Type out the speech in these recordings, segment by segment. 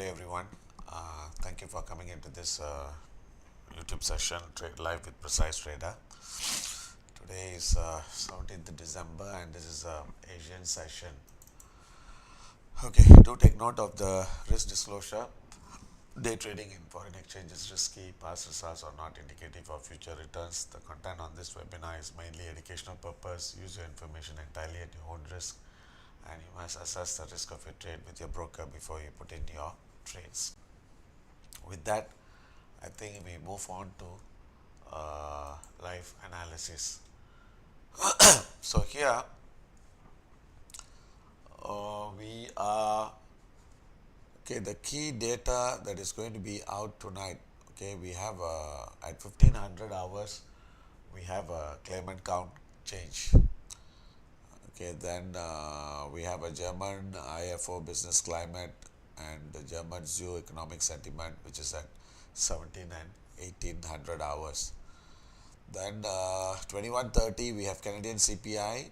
day, everyone. Thank you for coming into this YouTube session, Trade Live with Precise Trader. Today is 17th December, and this is a Asian session. Okay, do take note of the risk disclosure. Day trading in foreign exchange is risky. Past results are not indicative of future returns. The content on this webinar is mainly educational purpose. Use your information entirely at your own risk, and you must assess the risk of your trade with your broker before you put in your trades. With that, I think we move on to live analysis. So here we are, okay, the key data that is going to be out tonight. Okay, we have at 1500 hours we have a claimant count change. Okay, then we have a German IFO business climate and the German ZEW economic sentiment, which is at 17 and 1800 hours. Then 2130 we have Canadian CPI,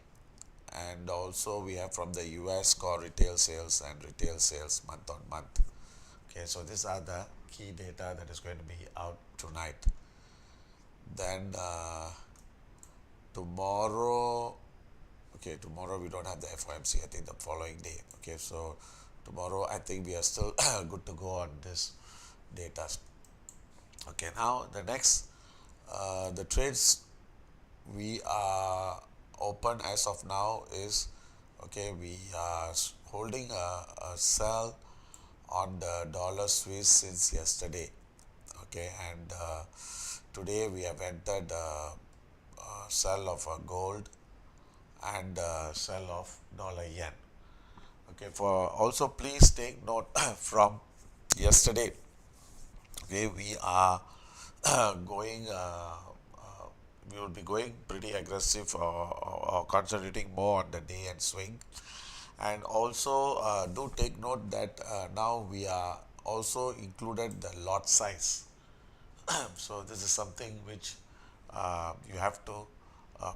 and also we have from the US core retail sales and retail sales month on month. Okay, so these are the key data that is going to be out tonight. Then tomorrow we don't have the FOMC. I think the following day. Okay, so tomorrow I think we are still good to go on this data. Okay, now the next the trades we are open as of now is, okay, we are holding a sell on the dollar Swiss since yesterday. Okay, and today we have entered sell of gold and sell of dollar yen. Okay, for also please take note from yesterday. Okay, we are going we will be going pretty aggressive or concentrating more on the day and swing. And also do take note that now we are also included the lot size. So this is something which you have to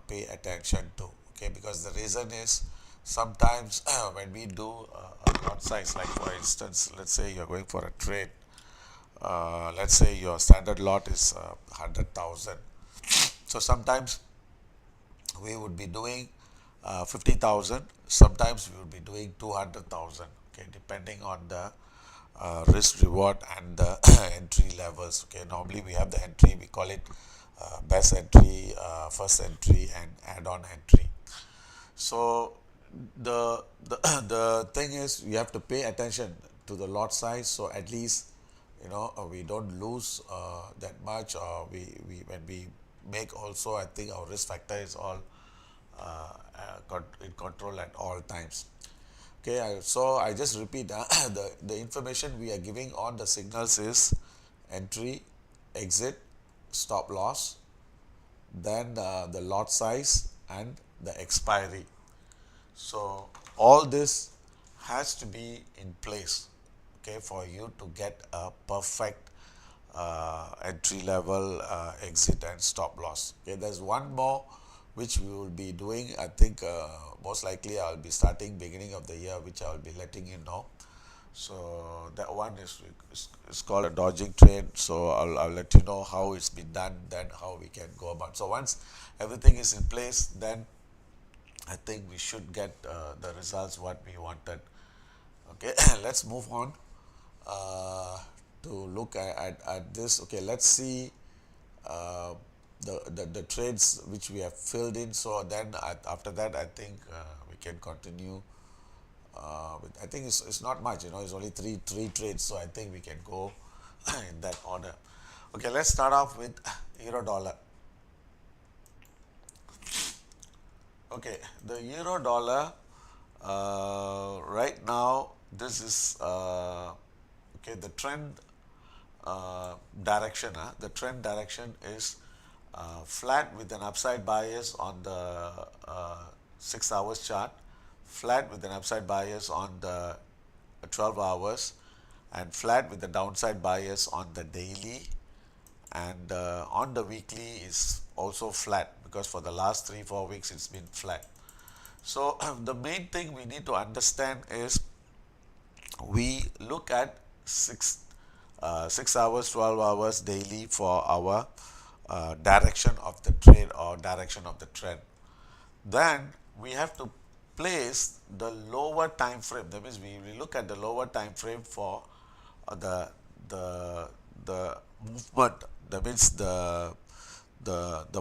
pay attention to. Okay, because the reason is sometimes when we do a lot size, like for instance, let's say you're going for a trade, let's say your standard lot is 100,000. So sometimes we would be doing 50,000, sometimes we would be doing 200,000, okay, depending on the risk reward and the entry levels. Okay, normally we have the entry, we call it best entry, first entry, and add-on entry. So the thing is, you have to pay attention to the lot size, so at least we don't lose that much, or we when we make also, I think our risk factor is all in control at all times. Okay, so I just repeat, the information we are giving on the signals is entry, exit, stop loss, then the lot size and the expiry. So all this has to be in place, okay, for you to get a perfect entry level, exit and stop loss. Okay, there's one more which we will be doing. I think most likely I'll be starting beginning of the year, which I'll be letting you know. So that one is called a dodging trade. So I'll let you know how it's been done, then how we can go about. So once everything is in place, then I think we should get the results what we wanted. Okay, let's move on to look at this. Okay, let's see the trades which we have filled in. So then after that, I think we can continue with, I think it's not much, it's only three trades, so I think we can go in that order. Okay, let's start off with euro dollar. Okay, the euro dollar right now, this is okay, the trend direction. The trend direction is flat with an upside bias on the 6 hours chart, flat with an upside bias on the 12 hours, and flat with the downside bias on the daily, and on the weekly is also flat, because for the last 3-4 weeks it's been flat. So the main thing we need to understand is, we look at 6 6 hours, 12 hours daily for our direction of the trade or direction of the trend. Then we have to place the lower time frame. That means we look at the lower time frame for uh, the the the movement. That means the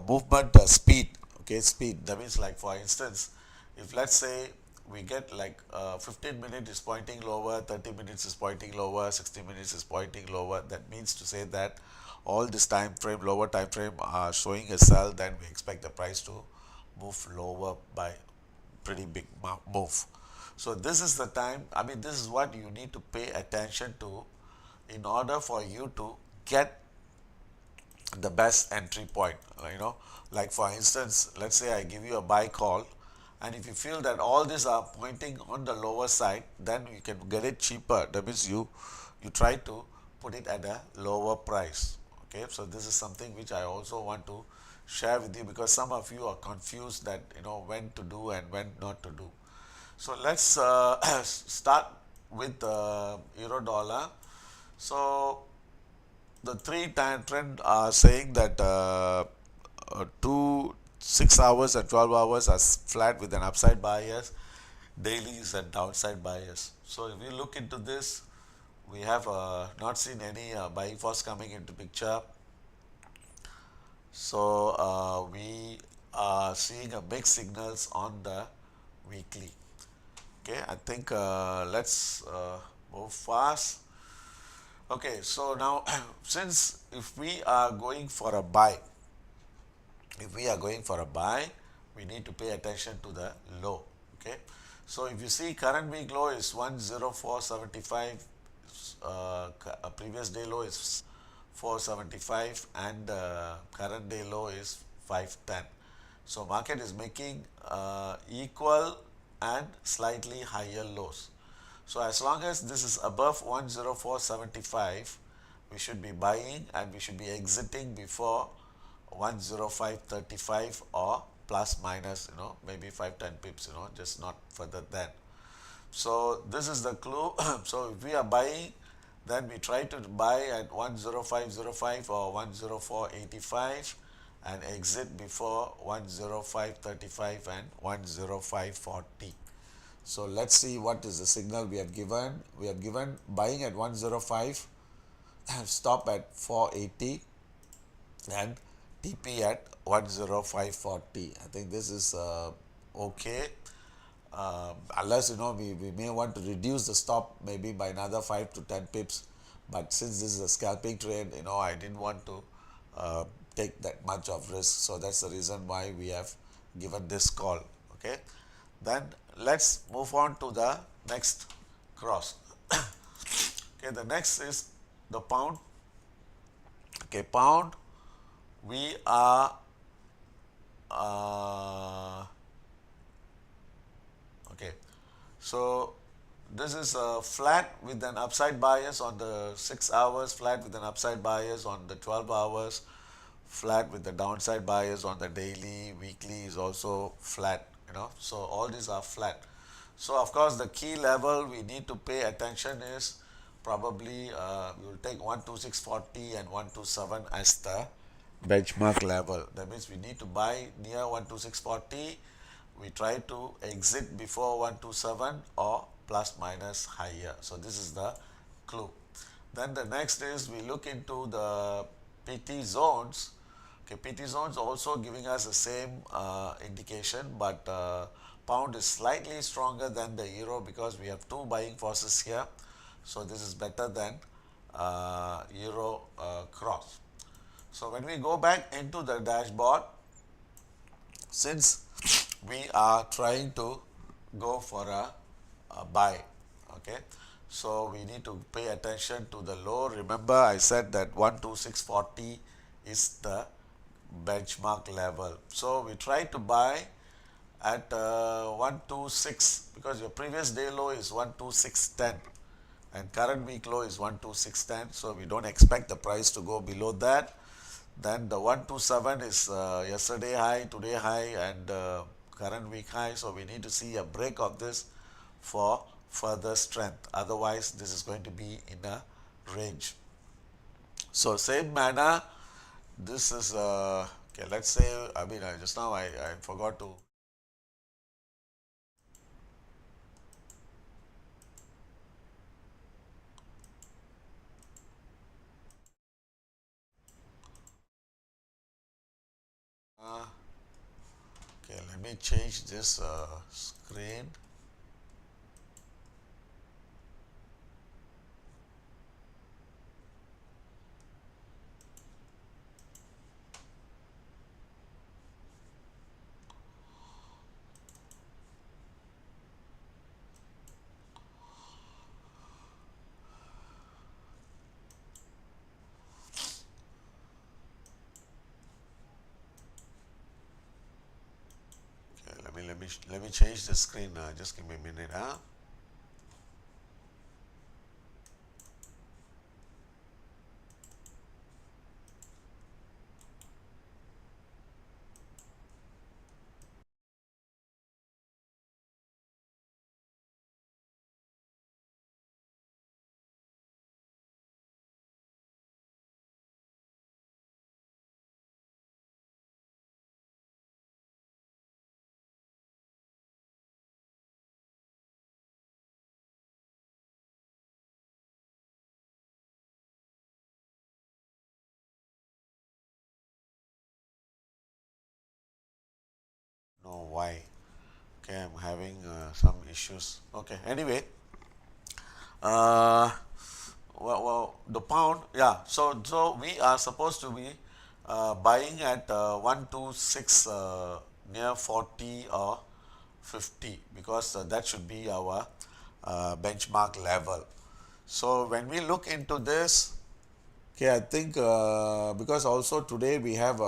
movement speed. Okay, speed. That means, like, for instance, if let's say we get like 15 minutes is pointing lower, 30 minutes is pointing lower, 60 minutes is pointing lower. That means to say that all this time frame, lower time frame, are showing a sell. Then we expect the price to move lower by pretty big move. So this is the time, I mean, this is what you need to pay attention to in order for you to get the best entry point. Like, for instance, let's say I give you a buy call, and if you feel that all these are pointing on the lower side, then you can get it cheaper. That means you try to put it at a lower price. Okay, so this is something which I also want to share with you, because some of you are confused that when to do and when not to do. So let's start with euro dollar. So the three time trend are saying that 6 hours and 12 hours are flat with an upside bias, daily is a downside bias. So if we look into this, we have not seen any buying force coming into picture. So we are seeing a mixed signals on the weekly. Okay, I think let's move fast. Okay, so now since if we are going for a buy, we need to pay attention to the low. Okay, so if you see current week low is 104.75, a previous day low is 475, and current day low is 510. So market is making equal and slightly higher lows. So as long as this is above 104.75, we should be buying, and we should be exiting before 105.35, or plus minus, maybe 5-10 pips, just not further than. So this is the clue. So if we are buying, then we try to buy at 105.05 or 104.85 and exit before 105.35 and 105.40. So let's see what is the signal we have given. We have given buying at 105, stop at 480, and TP at 105.40. I think this is okay. Unless we may want to reduce the stop maybe by another 5 to 10 pips, but since this is a scalping trade, I didn't want to take that much of risk. So that's the reason why we have given this call. Okay, then let's move on to the next cross. Okay, the next is the pound. Okay, pound, we are okay, so this is a flat with an upside bias on the 6 hours, flat with an upside bias on the 12 hours, flat with the downside bias on the daily. Weekly is also flat, so all these are flat. So of course the key level we need to pay attention is probably we will take 126.40 and 127 as the benchmark level. That means we need to buy near 126.40, we try to exit before 127 or plus minus higher. So this is the clue. Then the next is we look into the PT zones. Okay, PT zones also giving us the same indication, but pound is slightly stronger than the euro because we have two buying forces here. So this is better than euro cross. So when we go back into the dashboard, since we are trying to go for a buy, okay, so we need to pay attention to the low. Remember I said that 126.40 is the benchmark level. So we try to buy at 126, because your previous day low is 126.10 and current week low is 126.10, so we don't expect the price to go below that. Then the 127 is yesterday high, today high, and current week high, so we need to see a break of this for further strength. Otherwise, this is going to be in a range. So same manner, this is okay. Let's say, I mean, just now I forgot to. Uh, okay, let me change this screen. Okay, let me change the screen. Just give me a minute, huh? No, why? Okay, I'm having some issues. Okay, anyway, uh, the pound, yeah. So we are supposed to be buying at 126 near 40 or 50 because that should be our benchmark level. So when we look into this, okay, I think because also today we have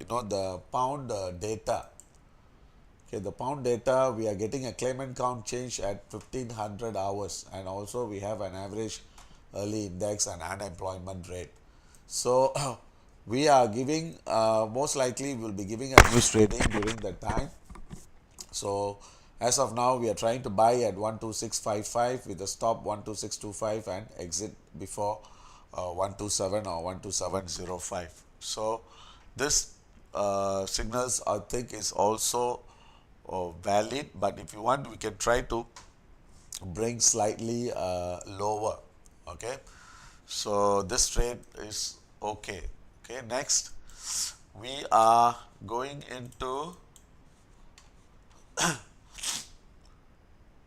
the pound data. Okay, the pound data, we are getting a claimant count change at 1500 hours, and also we have an average early index and unemployment rate. So we are giving, most likely we'll be giving a news trading during that time. So as of now, we are trying to buy at 12655 with a stop 12625 and exit before 127 or 12705. So this signals I think is also valid, but if you want, we can try to bring slightly lower. Okay, so this trade is okay. Okay, next we are going into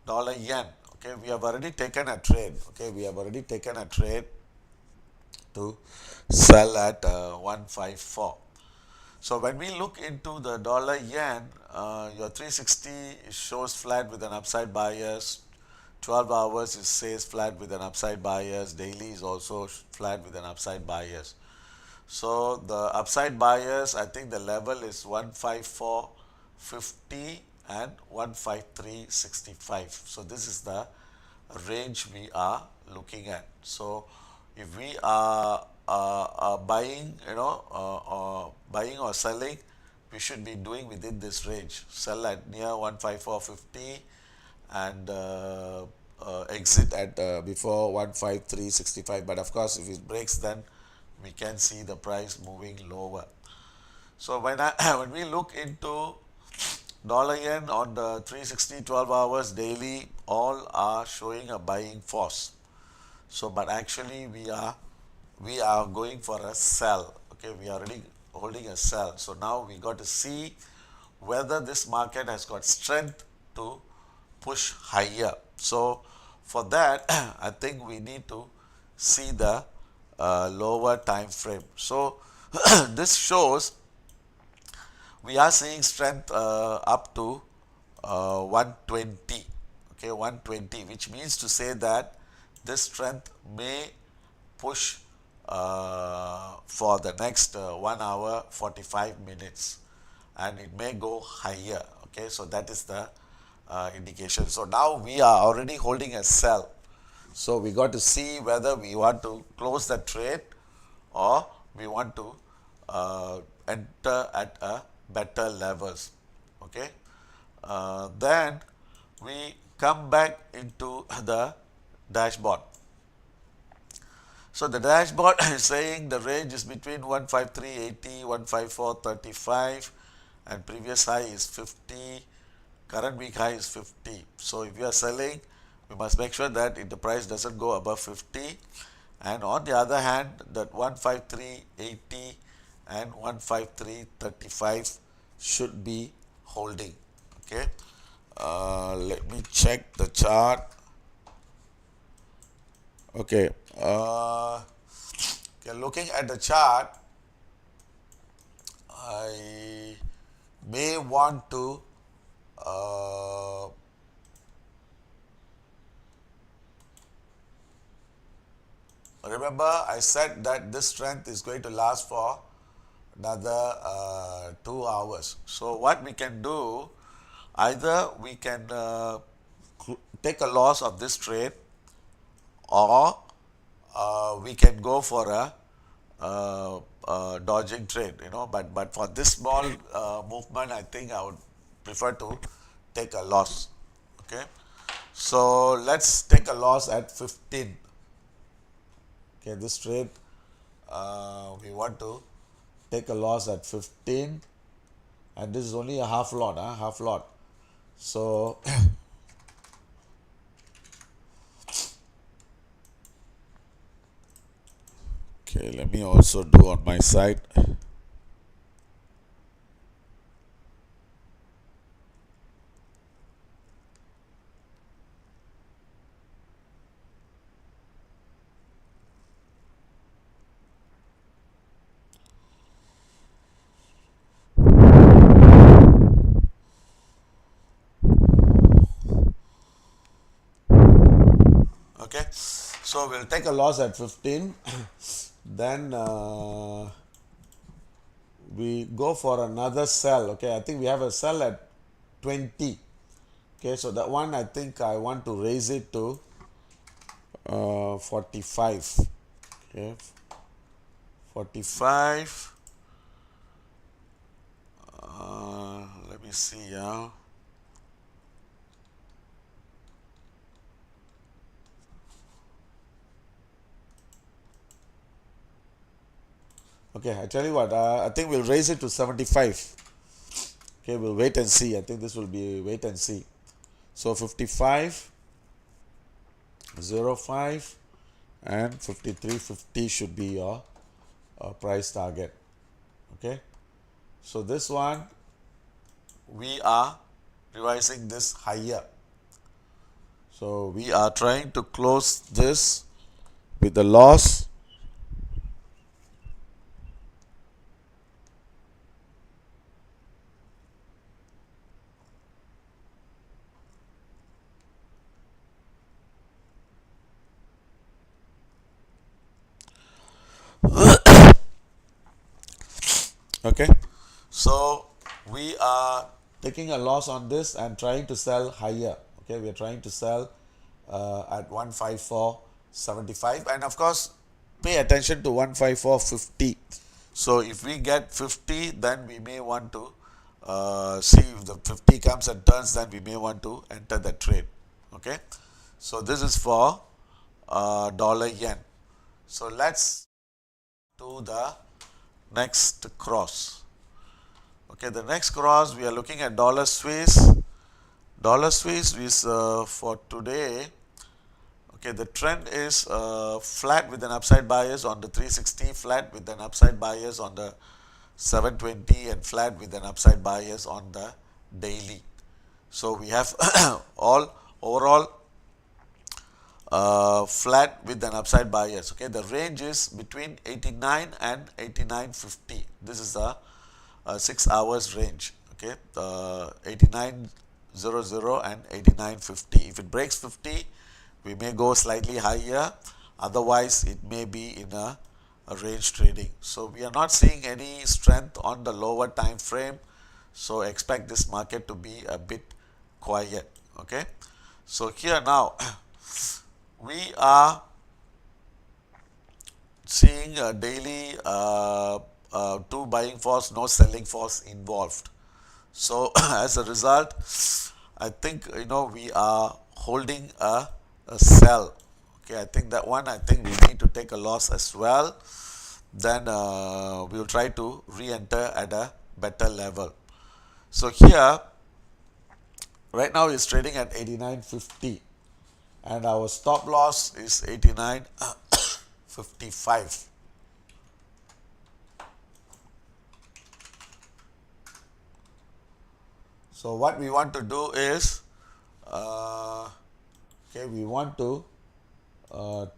dollar yen. Okay, we have already taken a trade. Okay, we have already taken a trade to sell at 154. So when we look into the dollar yen, your 360 shows flat with an upside bias. 12 hours it says flat with an upside bias. Daily is also flat with an upside bias. So the upside bias, I think the level is 154.50 and 153.65. So this is the range we are looking at. So if we are buying, buying or selling, we should be doing within this range. Sell at near 154.50 and exit at before 153.65. But of course, if it breaks, then we can see the price moving lower. So when we look into dollar yen on the 360 12 hours daily, all are showing a buying force. So but actually we are going for a sell. Okay, we are already holding a sell. So now we got to see whether this market has got strength to push higher. So for that, I think we need to see the lower time frame. So this shows we are seeing strength up to 120. Okay, 120, which means to say that this strength may push for the next 1 hour 45 minutes, and it may go higher. Okay, so that is the indication. So now we are already holding a sell. So we got to see whether we want to close the trade or we want to enter at a better levels. Okay, then we come back into the dashboard. So the dashboard is saying the range is between 153.80, 154.35, and previous high is 50, current week high is 50. So if you are selling, we must make sure that if the price doesn't go above 50, and on the other hand, that 153.80 and 153.35 should be holding. Okay, let me check the chart. Okay, looking at the chart, I may want to remember I said that this strength is going to last for another 2 hours. So what we can do, either we can take a loss of this trade, or we can go for a dodging trade, but for this small movement, I think I would prefer to take a loss. Okay, so let's take a loss at 15. Okay, this trade we want to take a loss at 15, and this is only a half lot, half lot. So okay, let me also do on my side. Okay, so we'll take a loss at 15. Then we go for another sell. Okay, I think we have a sell at 20. Okay, so that one I think I want to raise it to 45. Okay, 45. Let me see. Okay, I tell you what, I think we'll raise it to 75. Okay, we'll wait and see. I think this will be wait and see. So 55, 05, and 53.50 should be your price target. Okay, so this one we are revising this higher. So we are trying to close this with the loss. Okay, so we are taking a loss on this and trying to sell higher. Okay, we are trying to sell at 154.75, and of course pay attention to 154.50. So if we get 50, then we may want to see if the 50 comes and turns, then we may want to enter the trade. Okay, so this is for dollar yen. So let's do the next cross. Okay, the next cross we are looking at dollar Swiss. Dollar Swiss is for today. Okay, the trend is flat with an upside bias on the 360, flat with an upside bias on the 720, and flat with an upside bias on the daily. So we have all overall flat with an upside bias. Okay, the range is between 89 and 89.50. This is a 6 hours range. Okay, 89.00 and 89.50. If it breaks 50, we may go slightly higher. Otherwise, it may be in a range trading. So we are not seeing any strength on the lower time frame. So expect this market to be a bit quiet. Okay, so here now we are seeing a daily 2 buying force, no selling force involved. So as a result, I think we are holding a sell. Okay, I think that one, I think we need to take a loss as well. Then we will try to re-enter at a better level. So here, right now it's trading at 89.50 and our stop loss is 89.55. So what we want to do is, okay, we want to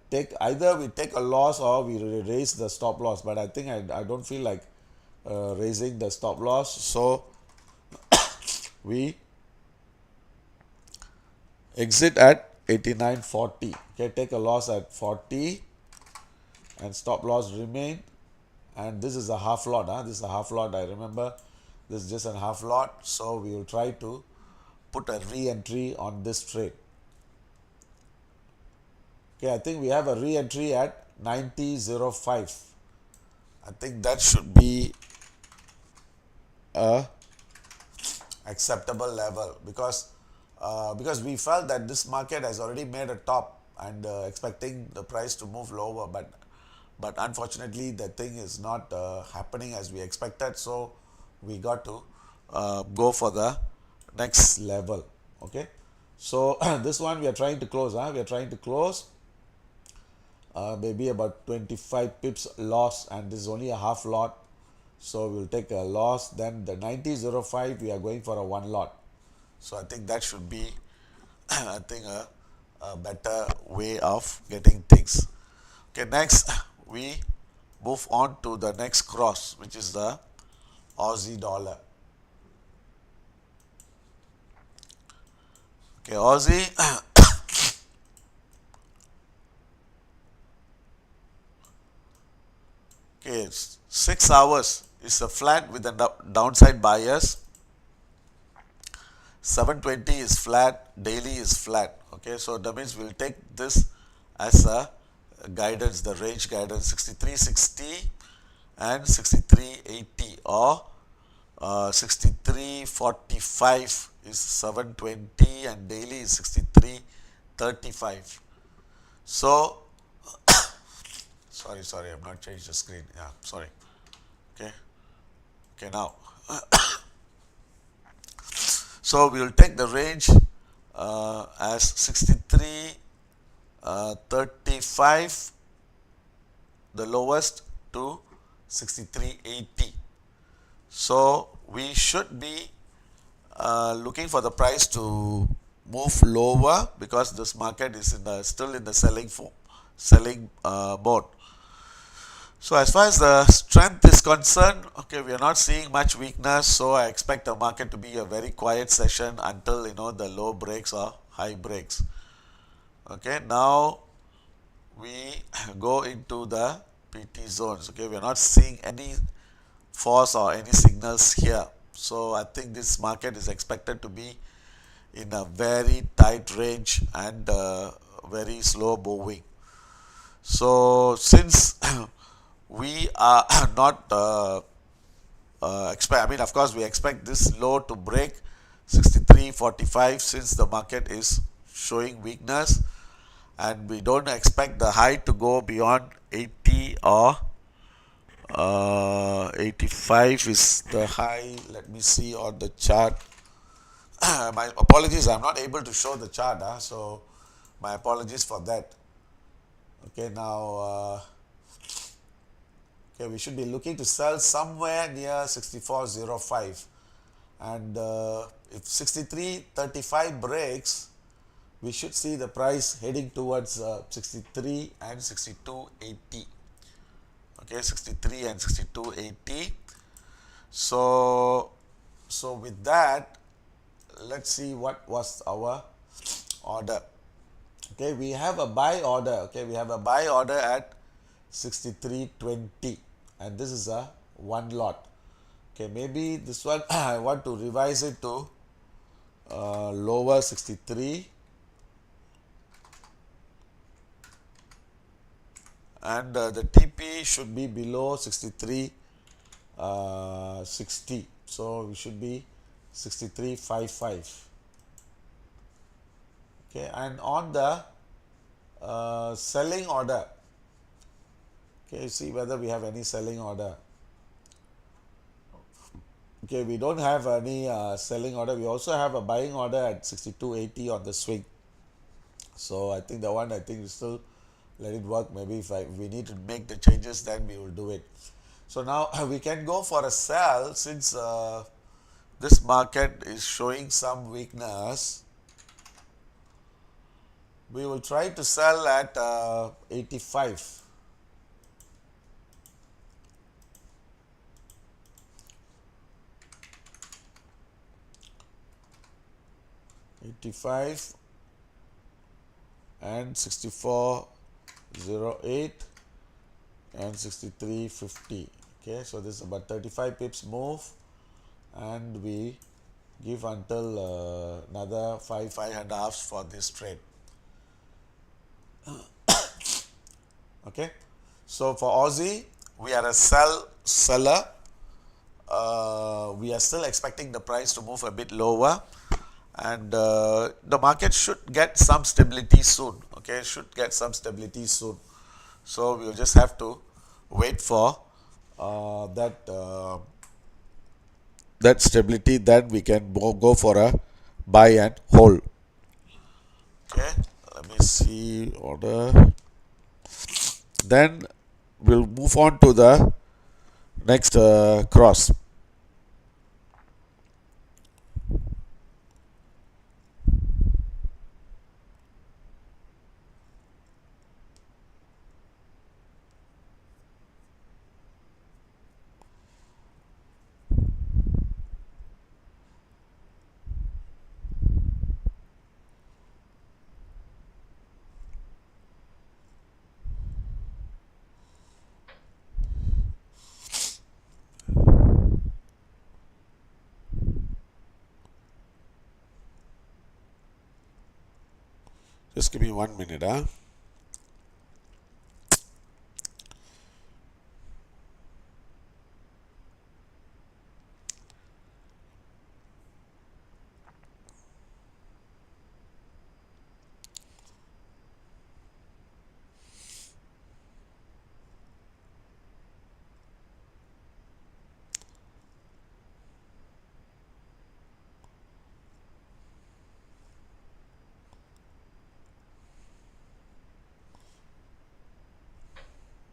take either we take a loss or we raise the stop loss. But I think I don't feel like raising the stop loss. So we exit at 89.40. Okay, take a loss at 40 and stop loss remain. And this is a half lot. This is a half lot. I remember this is just a half lot. So we will try to put a re-entry on this trade. Okay, I think we have a re-entry at 90.05. I think that should be a acceptable level because we felt that this market has already made a top and expecting the price to move lower, but unfortunately the thing is not happening as we expected, so we got to go for the next level. Okay, so this one we are trying to close. We are trying to close maybe about 25 pips loss, and this is only a half lot, so we'll take a loss. Then the 90.05 we are going for a one lot, so I think that should be I think a better way of getting things. Okay, next we move on to the next cross, which is the Aussie dollar. Okay, Aussie okay, 6 hours is a flat with the downside bias. 720 is flat, daily is flat. Okay, so that means we'll take this as a guidance, the range guidance 63.60 and 63.80, or 63.45 is 720 and daily is 63.35. So sorry, I've not changed the screen. Yeah, sorry. Okay, now. So we will take the range as 63.35, the lowest, to 63.80. So we should be looking for the price to move lower because this market is still in the selling mode. So as far as the strength is concerned, okay, we are not seeing much weakness, so I expect the market to be a very quiet session until the low breaks or high breaks. Okay, now we go into the PT zones. Okay, we are not seeing any force or any signals here, so I think this market is expected to be in a very tight range and very slow moving. So since we are not expect, I mean, of course we expect this low to break 63.45 since the market is showing weakness, and we don't expect the high to go beyond 80 or 85 is the high. Let me see on the chart. My apologies, I'm not able to show the chart, so my apologies for that. Okay, now okay, we should be looking to sell somewhere near 64.05, and if 63.35 breaks, we should see the price heading towards 63 and 62.80. Okay, 63 and 62.80. So with that, let's see what was our order. Okay, we have a buy order. Okay, we have a buy order at 63.20, and this is a one lot. Okay, maybe this one I want to revise it to lower 63, and the TP should be below 63.60, so we should be 63.55. Okay, and on the selling order, okay, see whether we have any selling order. Okay, we don't have any selling order. We also have a buying order at 62.80 on the swing. So I think the one, I think we still let it work. Maybe if we need to make the changes, then we will do it. So now we can go for a sell since this market is showing some weakness. We will try to sell at 85. 85 and 64.08 and 63.50. Okay, so this is about 35 pips move, and we give until another five and a half for this trade. Okay, so for Aussie, we are a seller. We are still expecting the price to move a bit lower, and the market should get some stability soon. Okay, should get some stability soon. So we'll just have to wait for that stability. Then we can go for a buy and hold. Okay, let me see order. Then we'll move on to the next cross. Just give me 1 minute, huh?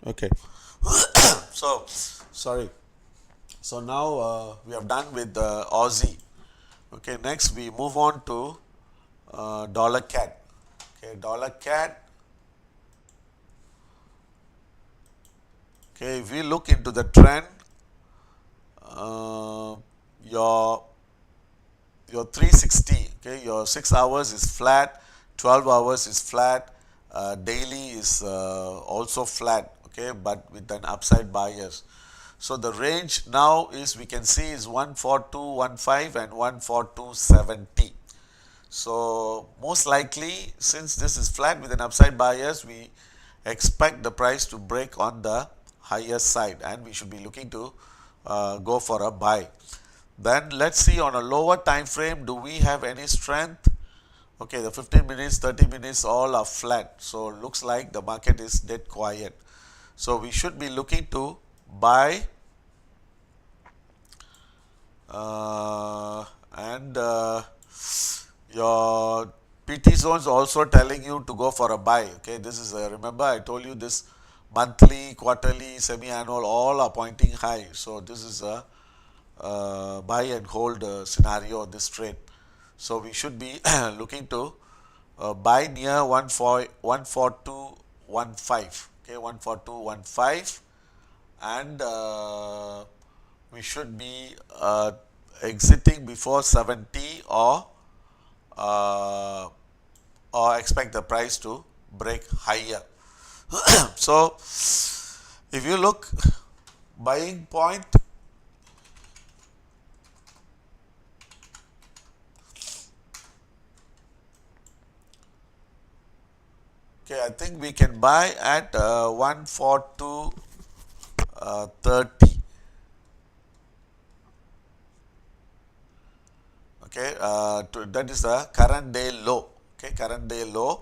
Okay. So, sorry. So now we have done with the Aussie. Okay, next we move on to dollar CAD. Okay, dollar CAD. Okay, if we look into the trend, uh, your 360, okay, your 6 hours is flat, 12 hours is flat, daily is also flat, okay, but with an upside bias. So the range now is, we can see, is 14215 and 14270. So most likely, since this is flat with an upside bias, we expect the price to break on the higher side, and we should be looking to go for a buy. Then let's see on a lower time frame, do we have any strength? Okay, the 15 minutes, 30 minutes, all are flat. So looks like the market is dead quiet. So we should be looking to buy and your PT zones also telling you to go for a buy. Okay, this is remember I told you this monthly, quarterly, semi-annual, all are pointing high. So this is a buy and hold scenario on this trade. So we should be looking to buy near 14215. Okay, 14215, and we should be exiting before 70, uh, or expect the price to break higher. So if you look, buying point, okay, I think we can buy at 14230. Okay, that is the current day low. okay, current day low,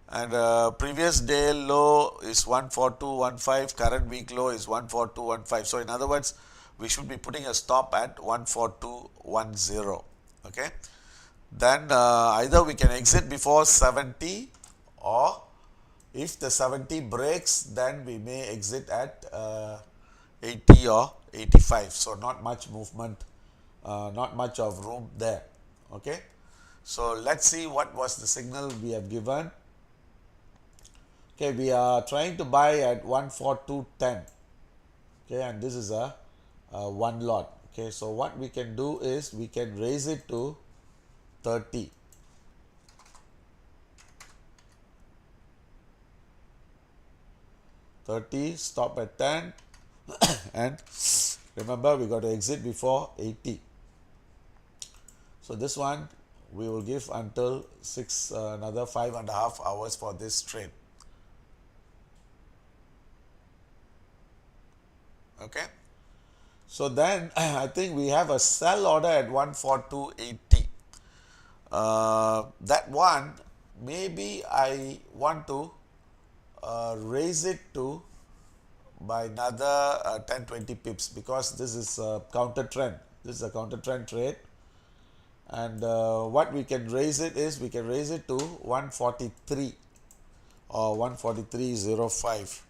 and previous day low is 14215, current week low is 14215. So in other words, we should be putting a stop at 14210. Okay, then either we can exit before 70, or if the 70 breaks, then we may exit at 80 or 85. So not much movement, not much of room there. Okay, so let's see what was the signal we have given. Okay, we are trying to buy at 14210. Okay, and this is a one lot. Okay, so what we can do is we can raise it to 30. Stop at 10, and remember we got to exit before 80. So this one we will give until another 5.5 hours for this trade. Okay, so then I think we have a sell order at 14280. That one, maybe I want to raise it to by another 10-20 pips, because this is a counter trend. This is a counter trend trade, and what we can raise it is we can raise it to 143 or 143.05.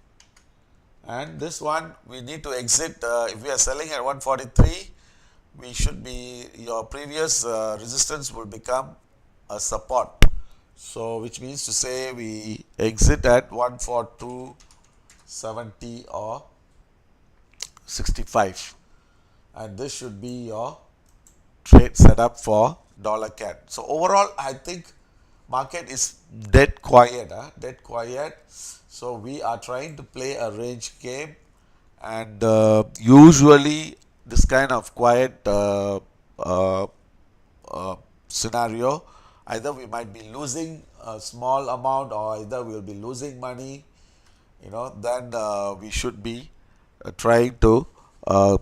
And this one we need to exit. If we are selling at 143, we should be, your previous resistance will become a support. So which means to say we exit at 142.70 or 65, and this should be your trade setup for dollar CAD. So overall, I think market is dead quiet, dead quiet. So we are trying to play a range game, and usually this kind of quiet uh, scenario, either we might be losing a small amount, or either we will be losing money, then we should be trying to uh,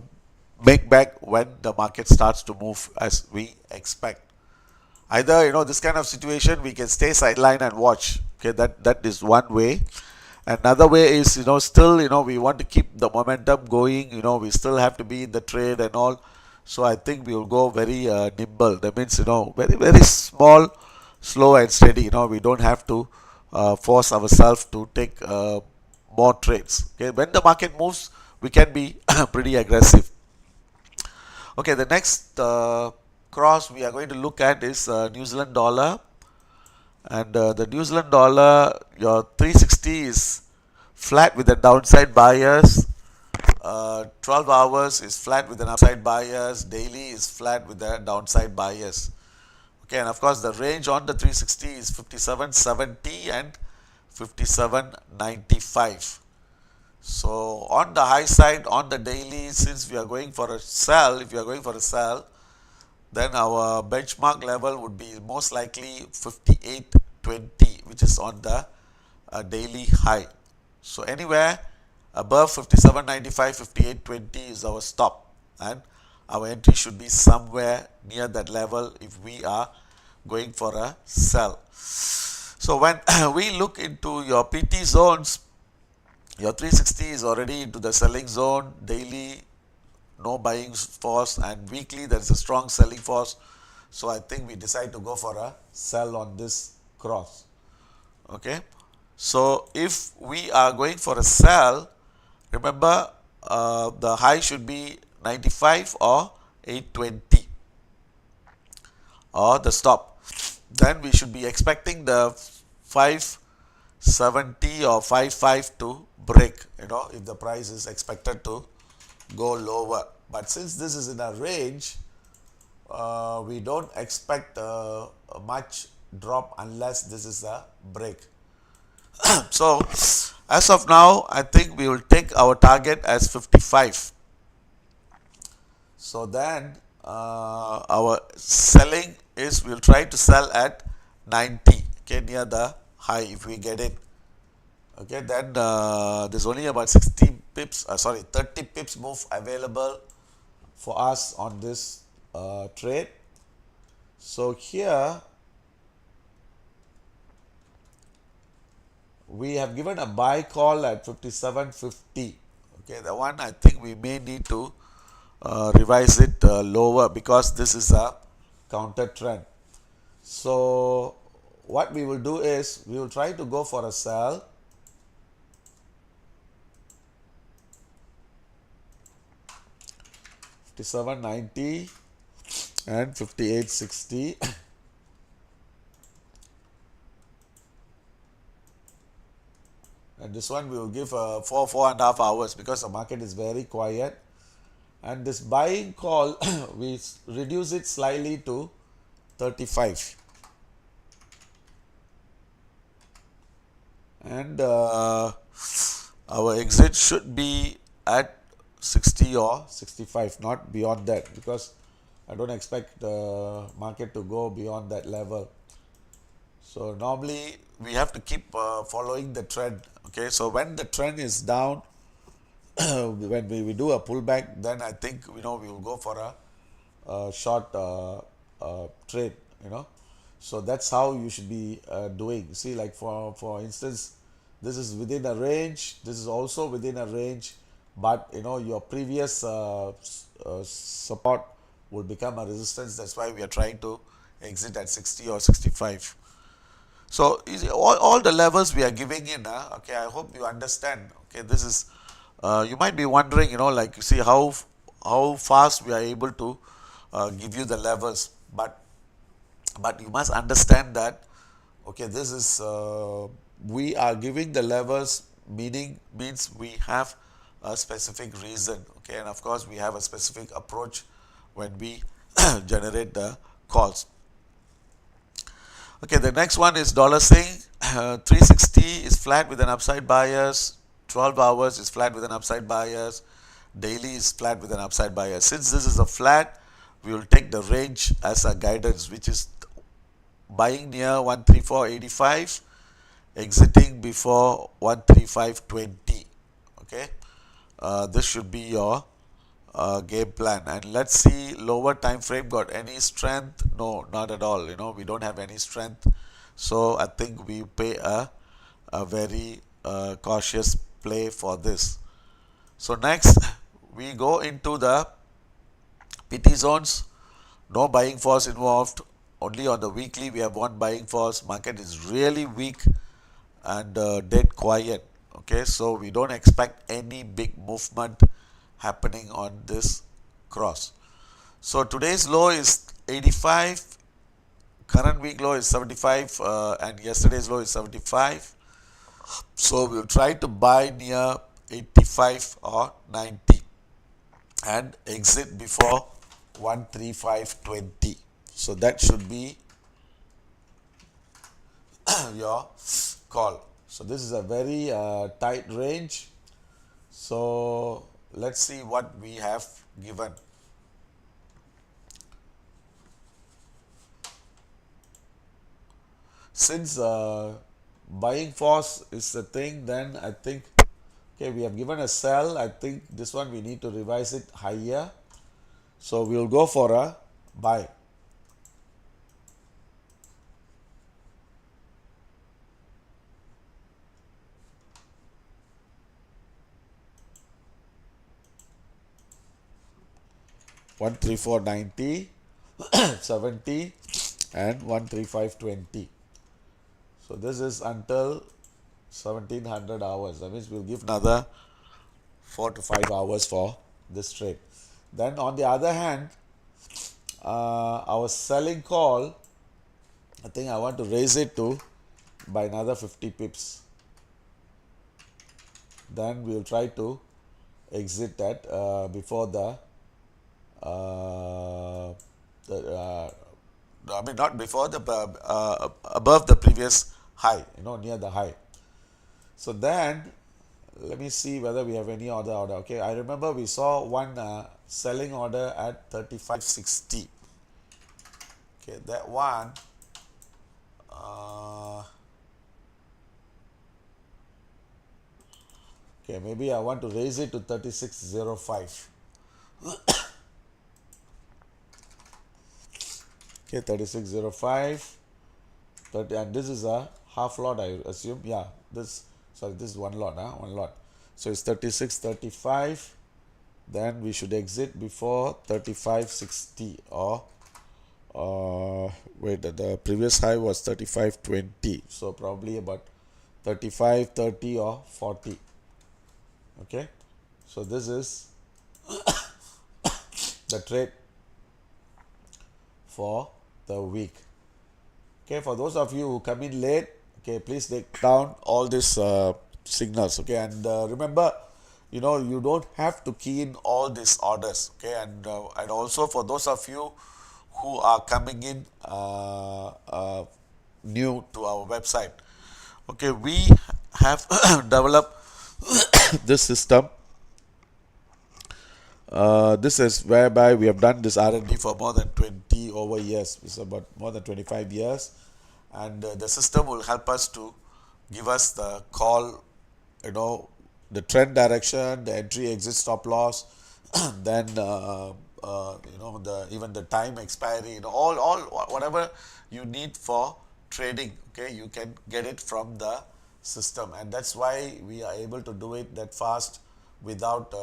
make back when the market starts to move as we expect. Either, this kind of situation, we can stay sideline and watch. Okay, that is one way. Another way is, still, we want to keep the momentum going. We still have to be in the trade and all. So I think we will go very nimble. That means, very, very small, slow and steady. We don't have to force ourselves to take more trades. Okay, when the market moves, we can be pretty aggressive. Okay, the next cross we are going to look at is New Zealand dollar. And the New Zealand dollar, your 360 is flat with the downside bias. 12 hours is flat with an upside bias. Daily is flat with the downside bias. Okay, and of course the range on the 360 is 57.70 and 57.95. So on the high side, on the daily, since we are going for a sell, if you are going for a sell, then our benchmark level would be most likely 58.20, which is on the daily high. So anywhere above 57.95, 58.20 is our stop, and our entry should be somewhere near that level if we are going for a sell. So when we look into your PT zones, your 360 is already into the selling zone. Daily, no buying force, and weekly there is a strong selling force. So I think we decide to go for a sell on this cross. Okay, so if we are going for a sell, remember the high should be 95 or 820, or the stop. Then we should be expecting the 570 or 55 to break, if the price is expected to go lower. But since this is in a range, we don't expect much drop unless this is a break. So as of now, I think we will take our target as 55. So then our selling is, we'll try to sell at 90, okay, near the high if we get it. Okay, then there's only about 30 pips move available for us on this trade. So here we have given a buy call at 57.50. Okay, the one I think we may need to revise it lower because this is a counter trend. So what we will do is we will try to go for a sell. 57.90 and 58.60. And this one we will give 4.5 hours because the market is very quiet. And this buying call we reduce it slightly to 35. And our exit should be at 60 or 65, not beyond that, because I don't expect the market to go beyond that level. So normally we have to keep following the trend. Okay, so when the trend is down, when we do a pullback, then I think we will go for a short trade. So that's how you should be doing. See, like for instance, this is within a range. This is also within a range, but your previous support will become a resistance. That's why we are trying to exit at 60 or 65. So all the levels we are giving in, okay, I hope you understand. Okay, this is, you might be wondering, like, you see how fast we are able to give you the levels, but you must understand that, okay, this is, we are giving the levels, means we have a specific reason, okay, and of course we have a specific approach when we generate the calls. Okay, the next one is dollar Sing. 360 is flat with an upside bias. 12 hours is flat with an upside bias. Daily is flat with an upside bias. Since this is a flat, we will take the range as a guidance, which is buying near 134.85, exiting before 135.20. Okay, this should be your game plan. And let's see, lower time frame got any strength? No, not at all. We don't have any strength. So I think we pay a very cautious play for this. So next we go into the PT zones. No buying force involved. Only on the weekly we have one buying force. Market is really weak and dead quiet. Okay, so we don't expect any big movement happening on this cross. So today's low is 85, current week low is 75, and yesterday's low is 75. So we'll try to buy near 85 or 90 and exit before 135.20. So that should be your call. So this is a very tight range. So let's see what we have given. Since buying force is the thing, then I think, okay, we have given a sell. I think this one we need to revise it higher. So we'll go for a buy. One three four 90, 70, and 135.20. So this is until 1700 hours. That means we'll give another 4 to 5 hours for this trade. Then on the other hand, our selling call, I think I want to raise it to by another 50 pips. Then we'll try to exit that before I mean, not before the above the previous high, near the high. So then let me see whether we have any other order. Okay, I remember we saw one selling order at 35.60. Okay, that one okay, maybe I want to raise it to 36.05. Okay, 36.05, 30, and this is a half lot, I assume. Yeah, this is one lot, one lot. So it's 36.35. Then we should exit before 35.60, or wait, the previous high was 35.20, so probably about 35.30 or 40. Okay, so this is the trade for the week. Okay, for those of you who come in late, okay, please take down all these signals. Okay, and remember, you don't have to key in all these orders. Okay, and also for those of you who are coming in new to our website, okay, we have developed this system. This is whereby we have done this R&D for more than 20 over years. It's about more than 25 years, and the system will help us to give us the call, the trend direction, the entry, exit, stop loss, then the even the time expiry, all whatever you need for trading. Okay, you can get it from the system, and that's why we are able to do it that fast without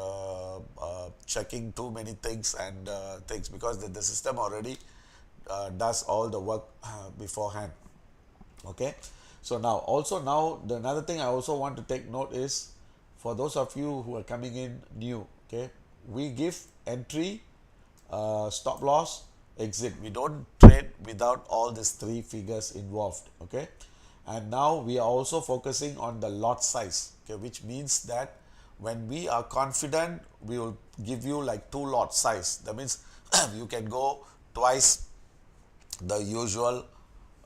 checking too many things and things, because the system already does all the work beforehand. Okay, so now the another thing I also want to take note is, for those of you who are coming in new, okay, we give entry, stop loss, exit. We don't trade without all these three figures involved. Okay, and now we are also focusing on the lot size. Okay, which means that when we are confident, we will give you like 2 lot size. That means you can go twice the usual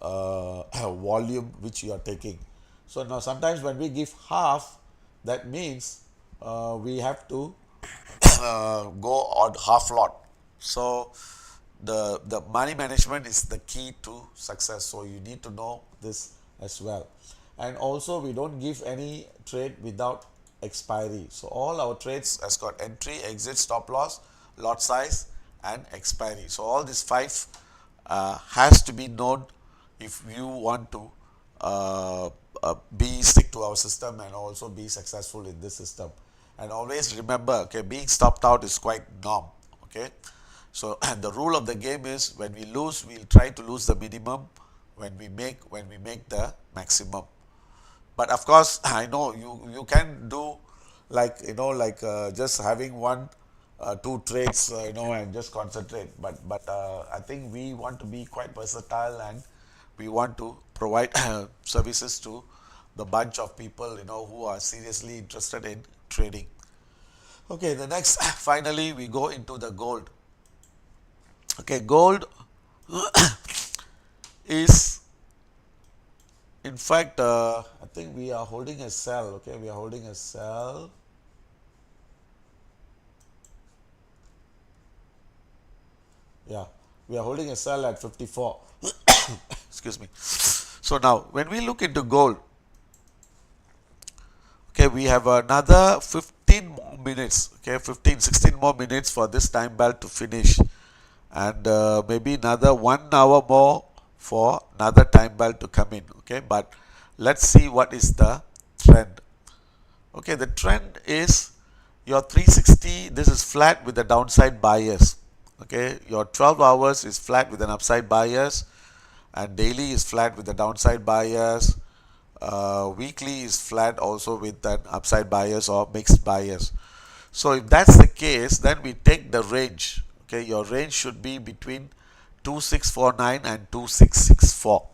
volume which you are taking. So now sometimes when we give half, that means we have to go on half lot. So the money management is the key to success. So you need to know this as well. And also we don't give any trade without expiry. So all our trades has got entry, exit, stop loss, lot size, and expiry. So all these 5 has to be known if you want to stick to our system and also be successful in this system. And always remember, okay, being stopped out is quite norm. Okay, so and the rule of the game is, when we lose, we'll try to lose the minimum. When we make the maximum. But of course, I know you can do like just having 2 trades, and just concentrate. But I think we want to be quite versatile, and we want to provide services to the bunch of people who are seriously interested in trading. Okay, the next, finally we go into the gold. Okay, gold is, in fact, I think we are holding a sell. Okay, we are holding a sell. Yeah, we are holding a sell at 54. Excuse me. So now, when we look into gold, okay, we have another 15 more minutes. Okay, 16 more minutes for this time belt to finish, and maybe another 1 hour more for another time belt to come in. Okay, but let's see what is the trend. Okay, the trend is your 360. This is flat with the downside bias. Okay, your 12 hours is flat with an upside bias, and daily is flat with the downside bias. Weekly is flat also with an upside bias or mixed bias. So if that's the case, then we take the range. Okay, your range should be between 2649 and 2664.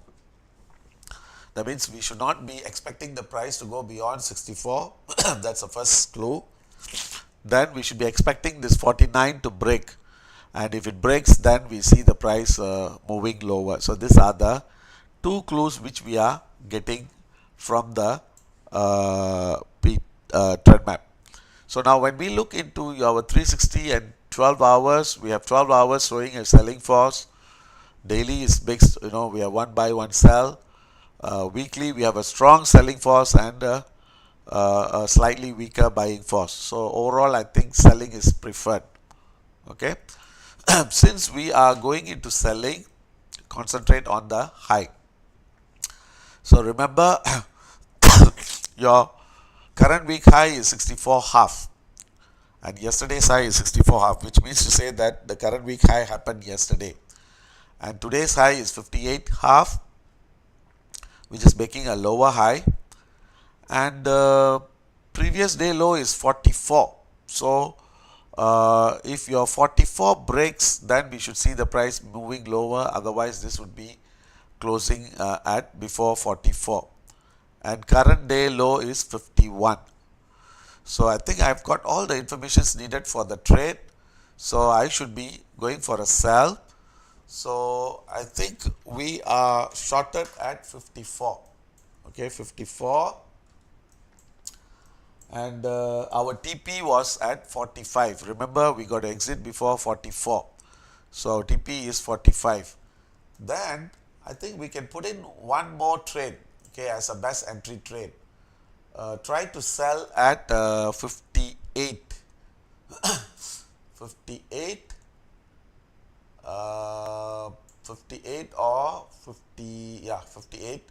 That means we should not be expecting the price to go beyond 64. That's the first clue. Then we should be expecting this 49 to break, and if it breaks, then we see the price moving lower. So these are the 2 clues which we are getting from the trend map. So now when we look into our 360 and 12 hours, we have 12 hours showing a selling force. Daily is mixed, we have 1 buy 1 sell. Weekly we have a strong selling force and a slightly weaker buying force. So overall, I think selling is preferred. Okay, since we are going into selling, concentrate on the high. So remember, your current week high is 64 half, and yesterday's high is 64 half, which means to say that the current week high happened yesterday, and today's high is 58 half, which is making a lower high, and previous day low is 44. So if your 44 breaks, then we should see the price moving lower. Otherwise, this would be closing at before 44, and current day low is 51. So I think I've got all the information needed for the trade. So I should be going for a sell. So I think we are shorted at 54. Okay, 54, and our TP was at 45. Remember, we got to exit before 44. So our TP is 45. Then I think we can put in one more trade, okay, as a best entry trade. Try to sell at 58. 58, 58 or 50, yeah, 58.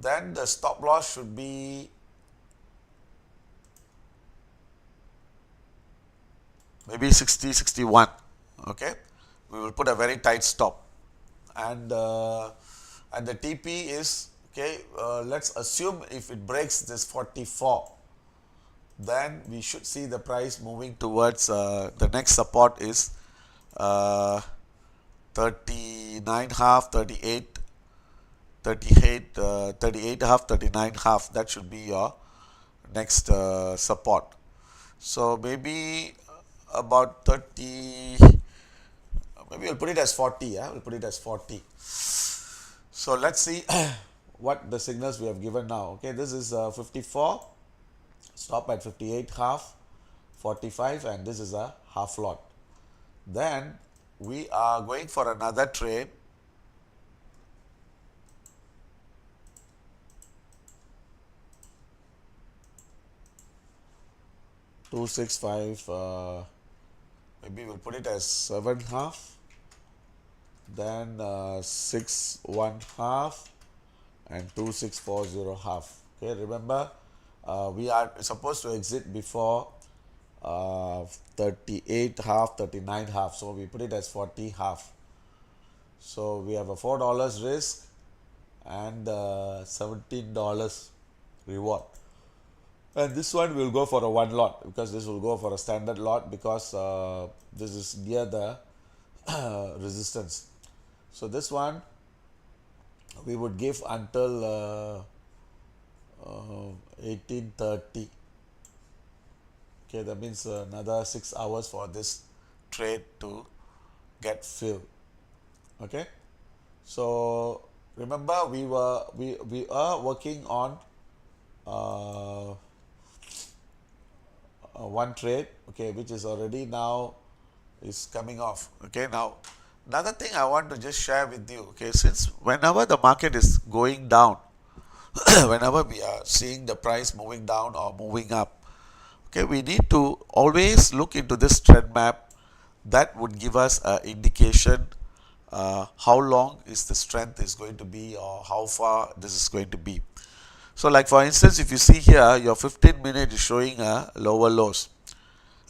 Then the stop loss should be maybe 60, 61. Okay, we will put a very tight stop, and the TP is okay. Let's assume if it breaks this 44, then we should see the price moving towards the next support is 39 half, 38, 38 half, 39 half. That should be your next support. So maybe about 30, maybe we'll put it as 40. Yeah, we'll put it as 40. So let's see what the signals we have given now. Okay, this is 54, stop at 58 half, 45, and this is a half lot. Then we are going for another trade. Two, 6, 5, maybe we'll put it as 7 half, then 6, 1 half, and 2, 6, 4, 0 half. Okay, remember, we are supposed to exit before 38 half, 39 half, so we put it as 40 half. So we have a $4 risk and $17 reward. And this one will go for a one lot, because this will go for a standard lot, because this is near the resistance. So this one we would give until 18:30. Okay, that means another 6 hours for this trade to get filled. Okay, so remember, we are working on one trade, okay, which is already now is coming off. Okay, now another thing I want to just share with you. Okay, since whenever the market is going down, whenever we are seeing the price moving down or moving up, okay, we need to always look into this trend map. That would give us an indication how long is the strength is going to be, or how far this is going to be. So like for instance, if you see here, your 15 minute is showing a lower lows,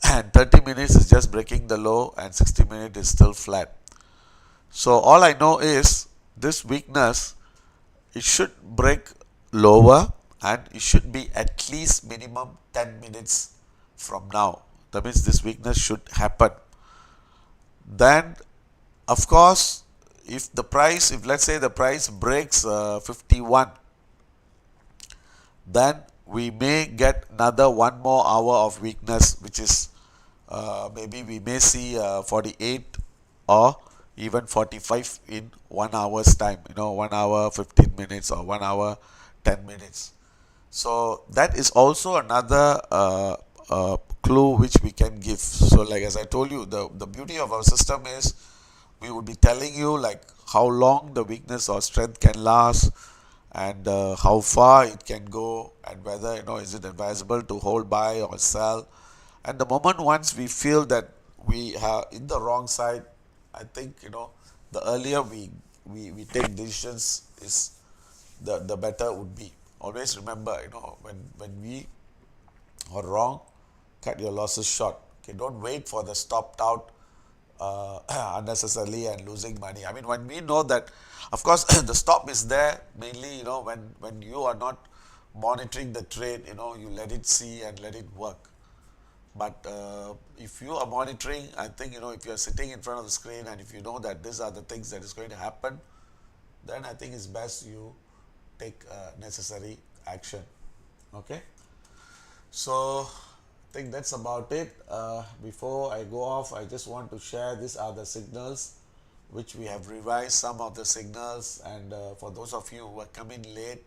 and 30 minutes is just breaking the low, and 60 minutes is still flat. So all I know is this weakness, it should break lower, and it should be at least minimum 10 minutes from now. That means this weakness should happen. Then of course, if let's say the price breaks 51, then we may get another one more hour of weakness, which is maybe we may see 48 or even 45 in 1 hour's time, 1 hour 15 minutes or 1 hour 10 minutes. So that is also another clue which we can give. So like as I told you, the beauty of our system is we would be telling you like how long the weakness or strength can last, and how far it can go, and whether is it advisable to hold, buy or sell. And the moment once we feel that we are in the wrong side, I think the earlier we take decisions is the better would be. Always remember, when we are wrong, cut your losses short. Okay, don't wait for the stopped out unnecessarily and losing money. I mean, when we know that, of course, the stop is there mainly, when you are not monitoring the trade, you let it see and let it work. But if you are monitoring, I think, if you're sitting in front of the screen and if you know that these are the things that is going to happen, then I think it's best you take necessary action. Okay. So I think that's about it. Before I go off, I just want to share these are the signals which we have revised some of the signals, and for those of you who are coming late,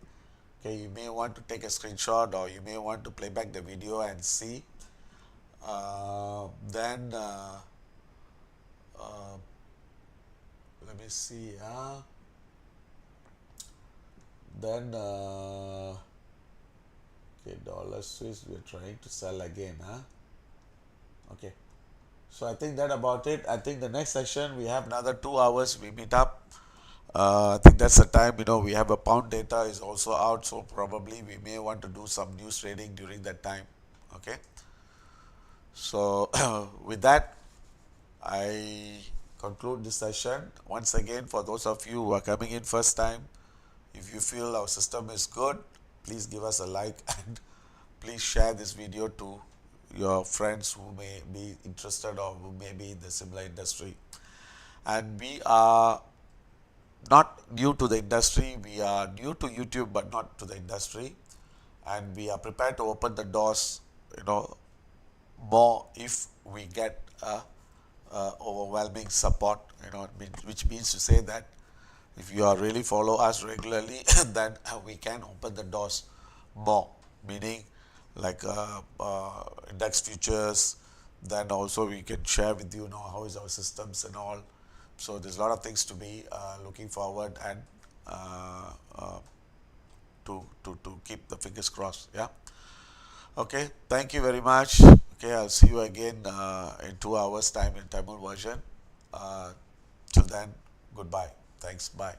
okay, you may want to take a screenshot or you may want to play back the video and see. Then uh, let me see. Then okay, dollar Swiss we're trying to sell again. Okay. So I think that about it. I think the next session we have another 2 hours. We meet up. I think that's the time. We have a pound data is also out, so probably we may want to do some news trading during that time. Okay. So with that, I conclude this session. Once again, for those of you who are coming in first time, if you feel our system is good, please give us a like and please share this video to your friends who may be interested or who may be in the similar industry. And we are not new to the industry, we are new to YouTube but not to the industry, and we are prepared to open the doors, more if we get overwhelming support, which means to say that if you are really follow us regularly, then we can open the doors more, meaning like index futures. Then also we can share with you, how is our systems and all. So there's a lot of things to be looking forward, and to keep the fingers crossed. Yeah. Okay. Thank you very much. Okay. I'll see you again in 2 hours time in Tamil version. Till then, goodbye. Thanks. Bye.